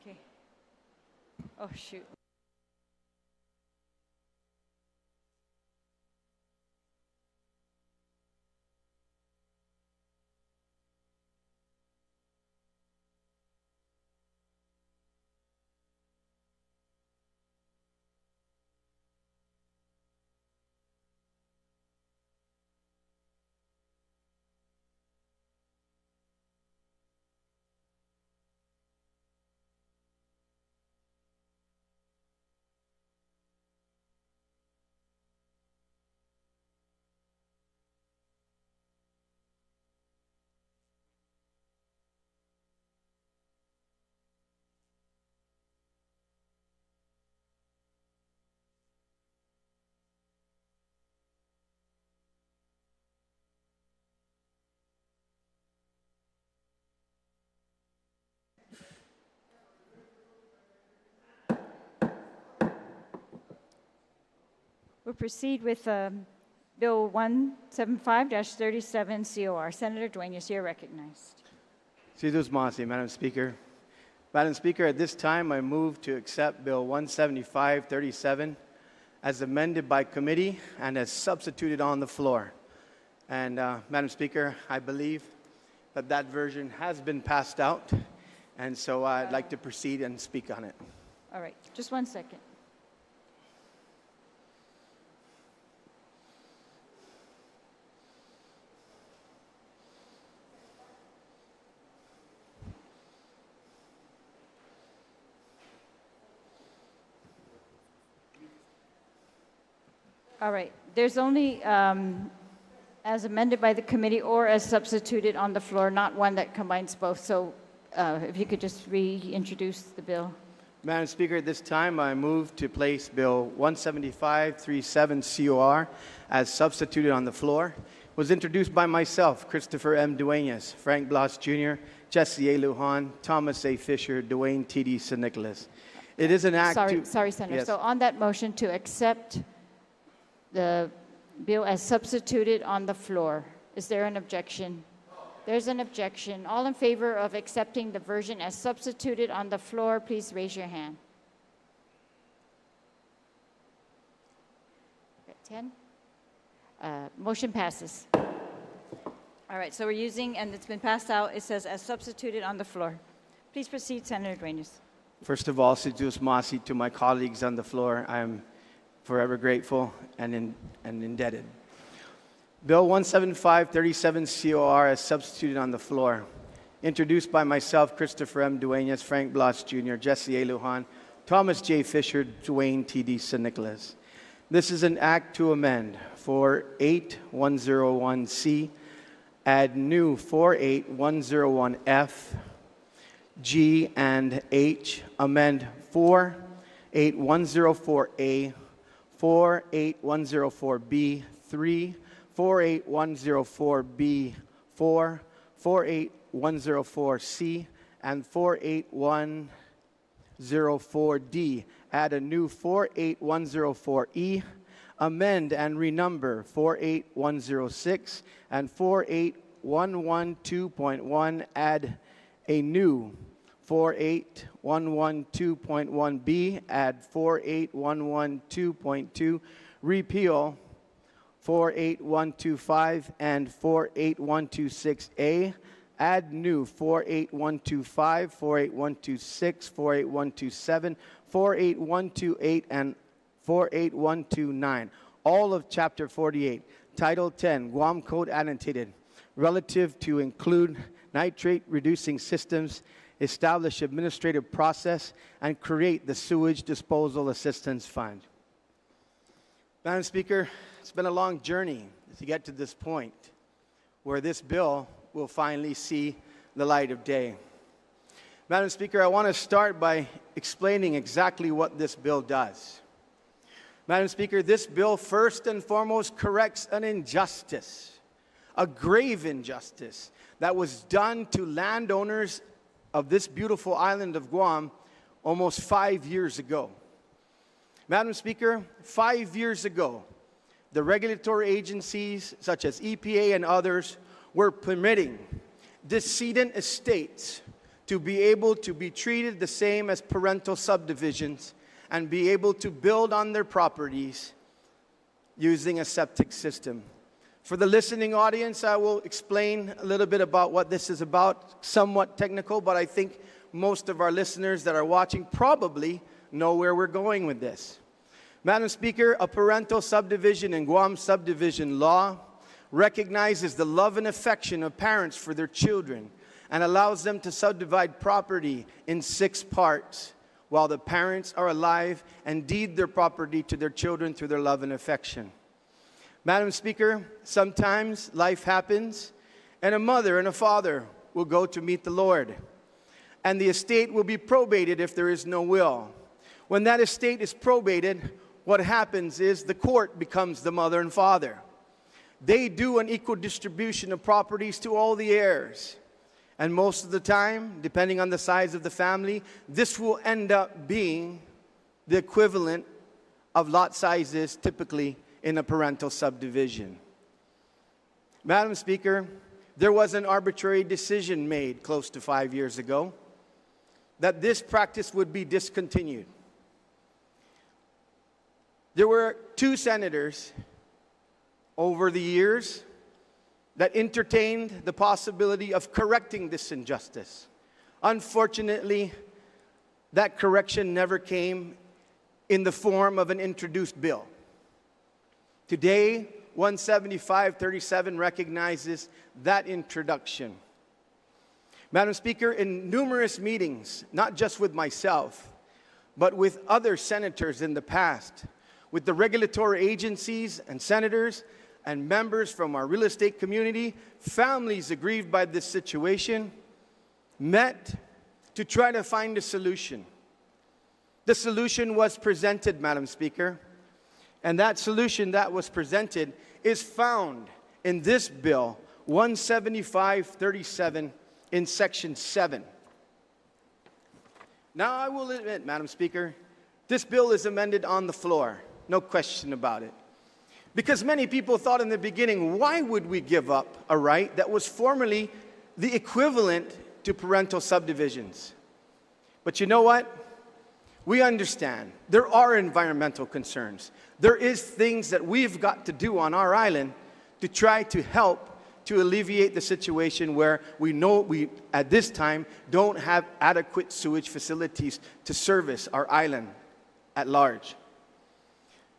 Okay. Oh, shoot. We'll proceed with Bill 175-37 COR. Senator Dueñas, you're recognized. Sidus Masi, Madam Speaker. Madam Speaker, at this time, I move to accept Bill 175-37 as amended by committee and as substituted on the floor. And Madam Speaker, I believe that that version has been passed out, and so I'd like to proceed and speak on it. All right, just 1 second. All right, there's only as amended by the committee or as substituted on the floor, not one that combines both. So if you could just reintroduce the bill. Madam Speaker, at this time, I move to place Bill 175-37 COR as substituted on the floor. It was introduced by myself, Christopher M. Dueñas, Frank Blas Jr., Jesse A. Lujan, Thomas A. Fisher, Dwayne T.D. St. Nicholas. It is an act Sorry, Senator. Yes. So on that motion to accept the bill as substituted on the floor, is there an objection? There's an objection. All in favor of accepting the version as substituted on the floor, please raise your hand. Okay, 10? Motion passes. All right, so we're using, and it's been passed out, it says as substituted on the floor. Please proceed, Senator Dueñas. First of all, Sidus Masi, to my colleagues on the floor, I am forever grateful and indebted. Bill 175-37 COR as substituted on the floor. Introduced by myself, Christopher M. Dueñas, Frank Blas Jr., Jesse A. Lujan, Thomas J. Fisher, Dwayne T.D. St. Nicholas. This is an act to amend 48101C, add new 48101F, G, and H, amend 48104A, 48104B, 3, 48104B4, 48104C, and 48104D. Add a new 48104E, amend and renumber 48106 and 48112.1. Add a new 48112.1B, add 48112.2, repeal 48125 and 48126A, add new 48125, 48126, 48127, 48128, and 48129. All of Chapter 48, Title 10, Guam Code annotated, relative to include nitrate reducing systems, establish administrative process, and create the Sewage Disposal Assistance Fund. Madam Speaker, it's been a long journey to get to this point where this bill will finally see the light of day. Madam Speaker, I want to start by explaining exactly what this bill does. Madam Speaker, this bill first and foremost corrects an injustice, a grave injustice that was done to landowners of this beautiful island of Guam almost 5 years ago. Madam Speaker, 5 years ago, the regulatory agencies such as EPA and others were permitting decedent estates to be able to be treated the same as parental subdivisions and be able to build on their properties using a septic system. For the listening audience, I will explain a little bit about what this is about, somewhat technical, but I think most of our listeners that are watching probably know where we're going with this. Madam Speaker, a parental subdivision in Guam subdivision law recognizes the love and affection of parents for their children and allows them to subdivide property in 6 parts while the parents are alive and deed their property to their children through their love and affection. Madam Speaker, sometimes life happens and a mother and a father will go to meet the Lord, and the estate will be probated if there is no will. When that estate is probated, what happens is the court becomes the mother and father. They do an equal distribution of properties to all the heirs. And most of the time, depending on the size of the family, this will end up being the equivalent of lot sizes typically in a parental subdivision. Madam Speaker, there was an arbitrary decision made close to 5 years ago that this practice would be discontinued. There were 2 senators over the years that entertained the possibility of correcting this injustice. Unfortunately, that correction never came in the form of an introduced bill. Today, 175-37 recognizes that introduction. Madam Speaker, in numerous meetings, not just with myself, but with other senators in the past, with the regulatory agencies and senators and members from our real estate community, families aggrieved by this situation met to try to find a solution. The solution was presented, Madam Speaker, and that solution that was presented is found in this bill, 175-37, in Section 7. Now, I will admit, Madam Speaker, this bill is amended on the floor, no question about it. Because many people thought in the beginning, why would we give up a right that was formerly the equivalent to parental subdivisions? But you know what? We understand there are environmental concerns. There is things that we've got to do on our island to try to help to alleviate the situation where we know we, at this time, don't have adequate sewage facilities to service our island at large.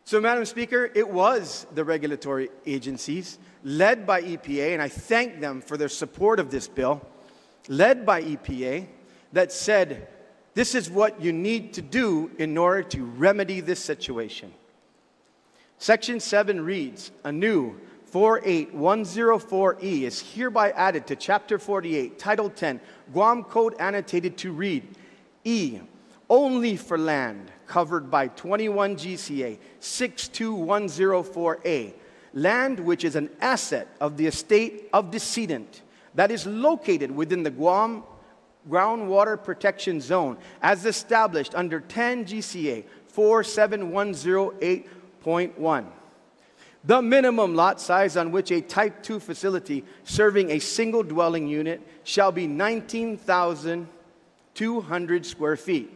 So, Madam Speaker, it was the regulatory agencies, led by EPA, and I thank them for their support of this bill, led by EPA, that said, this is what you need to do in order to remedy this situation. Section 7 reads, a new 48104E is hereby added to Chapter 48, Title 10, Guam Code annotated to read, E, only for land covered by 21 GCA 62104A, land which is an asset of the estate of decedent that is located within the Guam Groundwater Protection Zone as established under 10 GCA 47108.1. The minimum lot size on which a Type 2 facility serving a single dwelling unit shall be 19,200 square feet.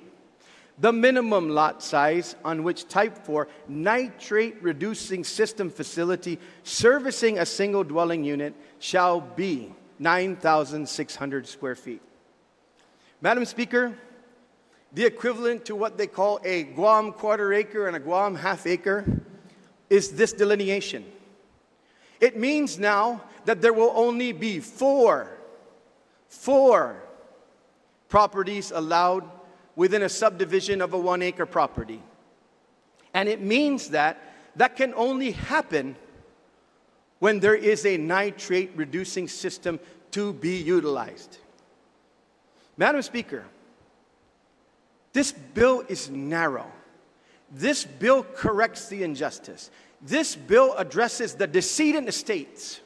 The minimum lot size on which Type 4 nitrate reducing system facility servicing a single dwelling unit shall be 9,600 square feet. Madam Speaker, the equivalent to what they call a Guam quarter acre and a Guam half acre is this delineation. It means now that there will only be four properties allowed within a subdivision of a 1 acre property. And it means that that can only happen when there is a nitrate reducing system to be utilized. Madam Speaker, this bill is narrow. This bill corrects the injustice. This bill addresses the decedent estates.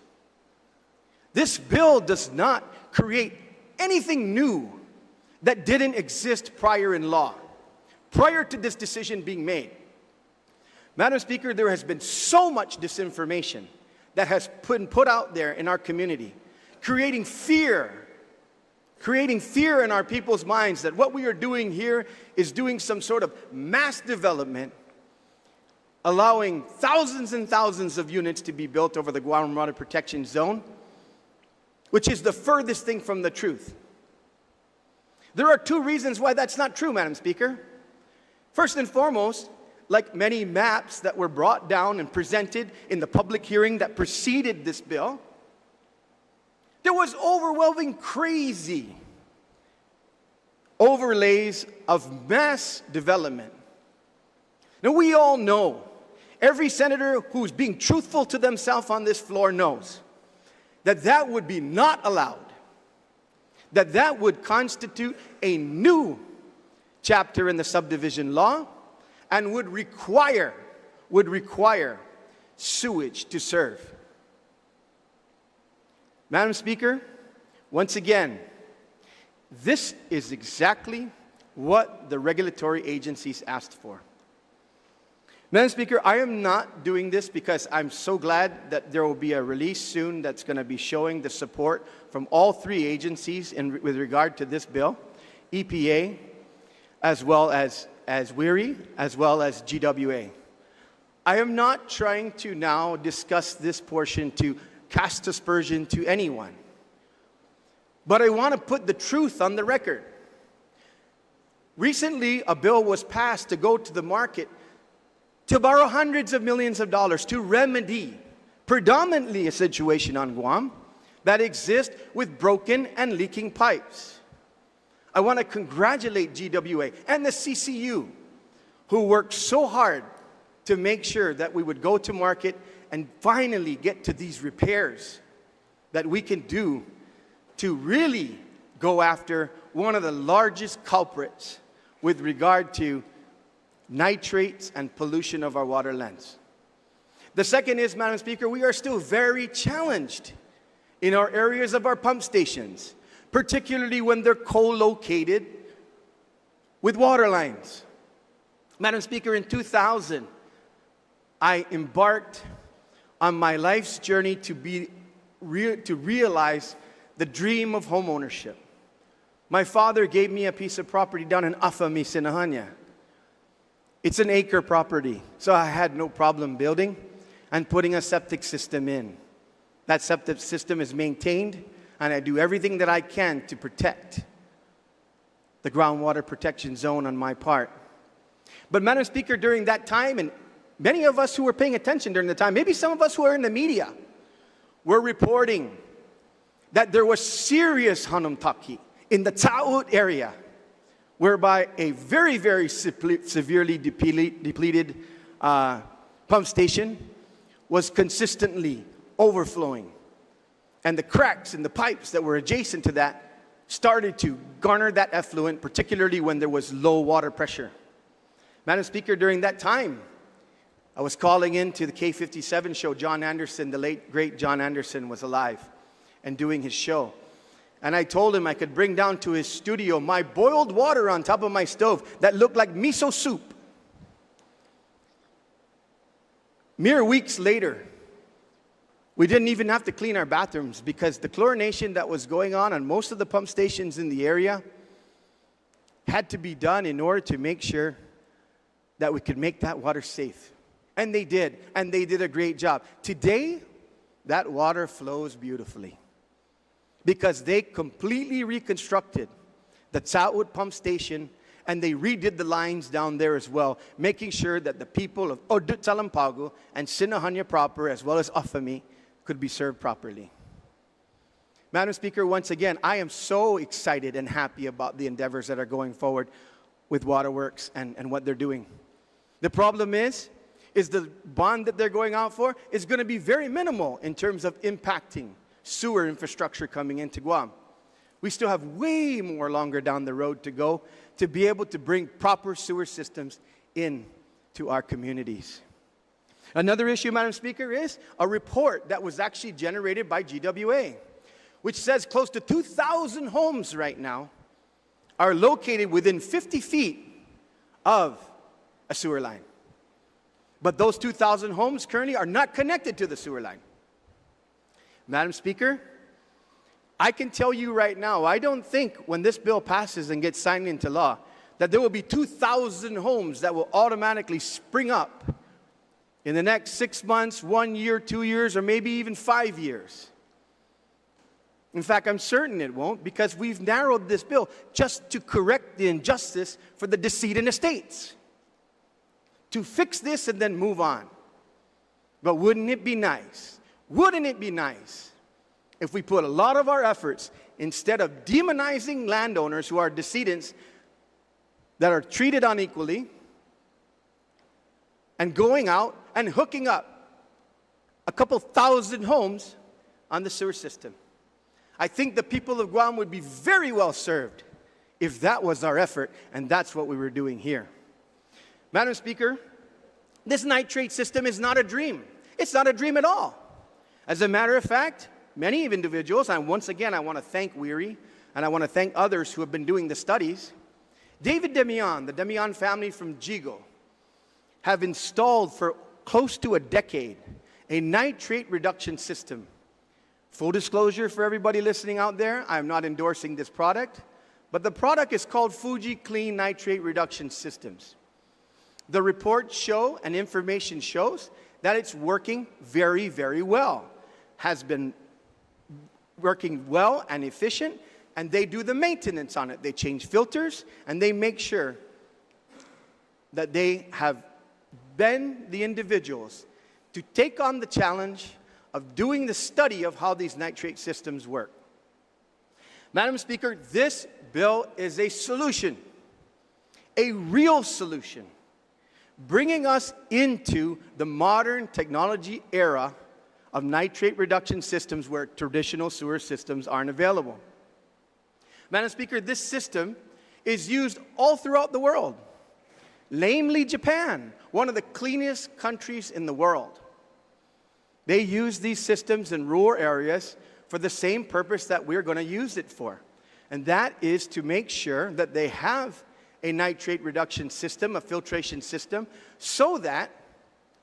This bill does not create anything new that didn't exist prior in law, prior to this decision being made. Madam Speaker, there has been so much disinformation that has been put out there in our community, creating fear creating fear in our people's minds that what we are doing here is doing some sort of mass development, allowing thousands and thousands of units to be built over the Guam Water Protection Zone, which is the furthest thing from the truth. There are two reasons why that's not true, Madam Speaker. First and foremost, like many maps that were brought down and presented in the public hearing that preceded this bill, there was overwhelming, crazy overlays of mass development. Now, we all know, every senator who's being truthful to themselves on this floor knows that that would be not allowed, that that would constitute a new chapter in the subdivision law and would require sewage to serve. Madam Speaker, once again, this is exactly what the regulatory agencies asked for. Madam Speaker, I am not doing this because I'm so glad that there will be a release soon that's going to be showing the support from all three agencies with regard to this bill, EPA, as well as WERI, as well as GWA. I am not trying to now discuss this portion to cast aspersion to anyone. But I want to put the truth on the record. Recently, a bill was passed to go to the market to borrow hundreds of millions of dollars to remedy predominantly a situation on Guam that exists with broken and leaking pipes. I want to congratulate GWA and the CCU, who worked so hard to make sure that we would go to market and finally get to these repairs that we can do to really go after one of the largest culprits with regard to nitrates and pollution of our waterlands. The second is, Madam Speaker, we are still very challenged in our areas of our pump stations, particularly when they're co-located with water lines. Madam Speaker, in 2000, I embarked on my life's journey to realize the dream of homeownership. My father gave me a piece of property down in Afami, Sinahanya. It's an acre property, so I had no problem building and putting a septic system in. That septic system is maintained, and I do everything that I can to protect the groundwater protection zone on my part. But Madam Speaker, during that time, and many of us who were paying attention during the time, maybe some of us who are in the media, were reporting that there was serious hanumtaki in the Ta'ut area, whereby a very, very severely depleted pump station was consistently overflowing. And the cracks in the pipes that were adjacent to that started to garner that effluent, particularly when there was low water pressure. Madam Speaker, during that time, I was calling in to the K57 show. John Anderson, the late, great John Anderson, was alive and doing his show. And I told him I could bring down to his studio my boiled water on top of my stove that looked like miso soup. Mere weeks later, we didn't even have to clean our bathrooms because the chlorination that was going on most of the pump stations in the area had to be done in order to make sure that we could make that water safe. And they did a great job. Today, that water flows beautifully because they completely reconstructed the Ta'ut pump station and they redid the lines down there as well, making sure that the people of Odut Salampago and Sinahanya proper, as well as Afami, could be served properly. Madam Speaker, once again, I am so excited and happy about the endeavors that are going forward with Waterworks and what they're doing. The problem is the bond that they're going out for is going to be very minimal in terms of impacting sewer infrastructure coming into Guam. We still have way more longer down the road to go to be able to bring proper sewer systems in to our communities. Another issue, Madam Speaker, is a report that was actually generated by GWA, which says close to 2,000 homes right now are located within 50 feet of a sewer line. But those 2,000 homes currently are not connected to the sewer line. Madam Speaker, I can tell you right now, I don't think when this bill passes and gets signed into law, that there will be 2,000 homes that will automatically spring up in the next 6 months, 1 year, 2 years, or maybe even 5 years. In fact, I'm certain it won't, because we've narrowed this bill just to correct the injustice for the decedent estates. To fix this and then move on. But wouldn't it be nice? Wouldn't it be nice if we put a lot of our efforts, instead of demonizing landowners who are decedents that are treated unequally, and going out and hooking up a couple thousand homes on the sewer system? I think the people of Guam would be very well served if that was our effort, and that's what we were doing here. Madam Speaker, this nitrate system is not a dream. It's not a dream at all. As a matter of fact, many individuals, and once again I want to thank Weary, and I want to thank others who have been doing the studies. David Demian, the Demian family from Jigo, have installed for close to a decade a nitrate reduction system. Full disclosure for everybody listening out there, I'm not endorsing this product, but the product is called Fuji Clean Nitrate Reduction Systems. The reports show and information shows that it's working very, very well. Has been working well and efficient, and they do the maintenance on it. They change filters, and they make sure that they have been the individuals to take on the challenge of doing the study of how these nitrate systems work. Madam Speaker, this bill is a solution, a real solution, bringing us into the modern technology era of nitrate reduction systems where traditional sewer systems aren't available. Madam Speaker, this system is used all throughout the world, namely Japan, one of the cleanest countries in the world. They use these systems in rural areas for the same purpose that we're going to use it for. And that is to make sure that they have a nitrate reduction system, a filtration system, so that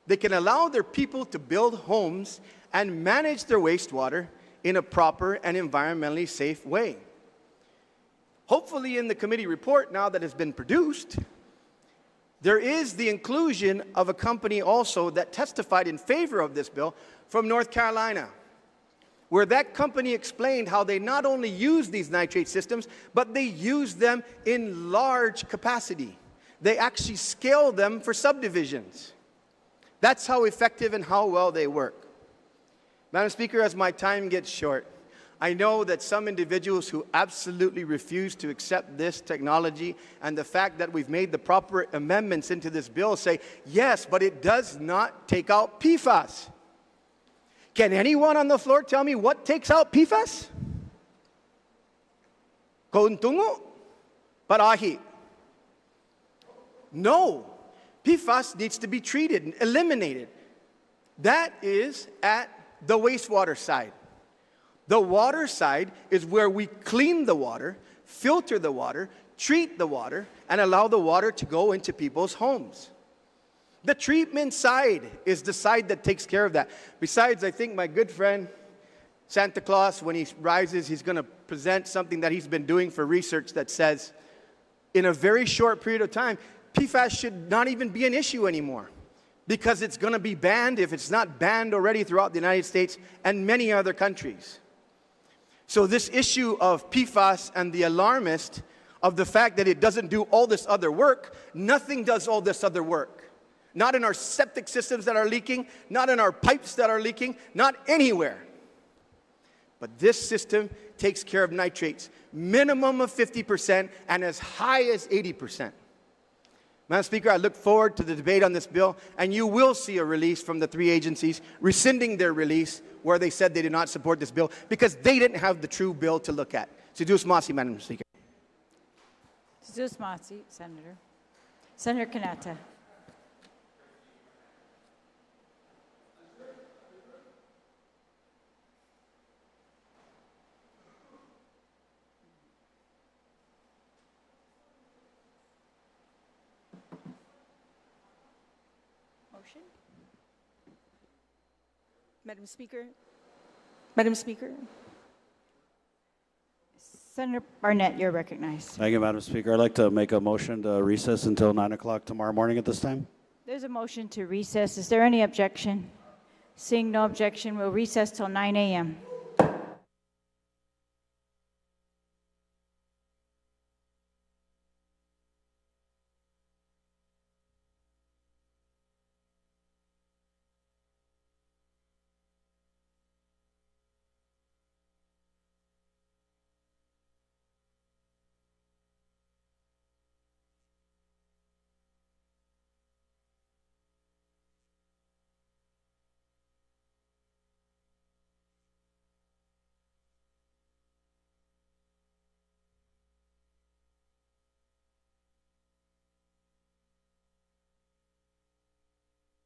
they can allow their people to build homes and manage their wastewater in a proper and environmentally safe way. Hopefully in the committee report now that has been produced, there is the inclusion of a company also that testified in favor of this bill from North Carolina, where that company explained how they not only use these nitrate systems, but they use them in large capacity. They actually scale them for subdivisions. That's how effective and how well they work. Madam Speaker, as my time gets short, I know that some individuals who absolutely refuse to accept this technology and the fact that we've made the proper amendments into this bill say, yes, but it does not take out PFAS. Can anyone on the floor tell me what takes out PFAS? Kauntungo? Parahi? No. PFAS needs to be treated and eliminated. That is at the wastewater side. The water side is where we clean the water, filter the water, treat the water, and allow the water to go into people's homes. The treatment side is the side that takes care of that. Besides, I think my good friend Santa Claus, when he rises, he's going to present something that he's been doing for research that says, in a very short period of time, PFAS should not even be an issue anymore, because it's going to be banned, if it's not banned already, throughout the United States and many other countries. So this issue of PFAS and the alarmist of the fact that it doesn't do all this other work, nothing does all this other work. Not in our septic systems that are leaking, not in our pipes that are leaking, not anywhere. But this system takes care of nitrates, minimum of 50% and as high as 80%. Madam Speaker, I look forward to the debate on this bill, and you will see a release from the three agencies rescinding their release where they said they did not support this bill because they didn't have the true bill to look at. Sidus Masi, Madam Speaker. Sidus Masi, Senator. Senator Kanata. Motion? Madam Speaker? Madam Speaker? Senator Barnett, you're recognized. Thank you, Madam Speaker. I'd like to make a motion to recess until 9 o'clock tomorrow morning at this time. There's a motion to recess. Is there any objection? Seeing no objection, we'll recess till 9 a.m.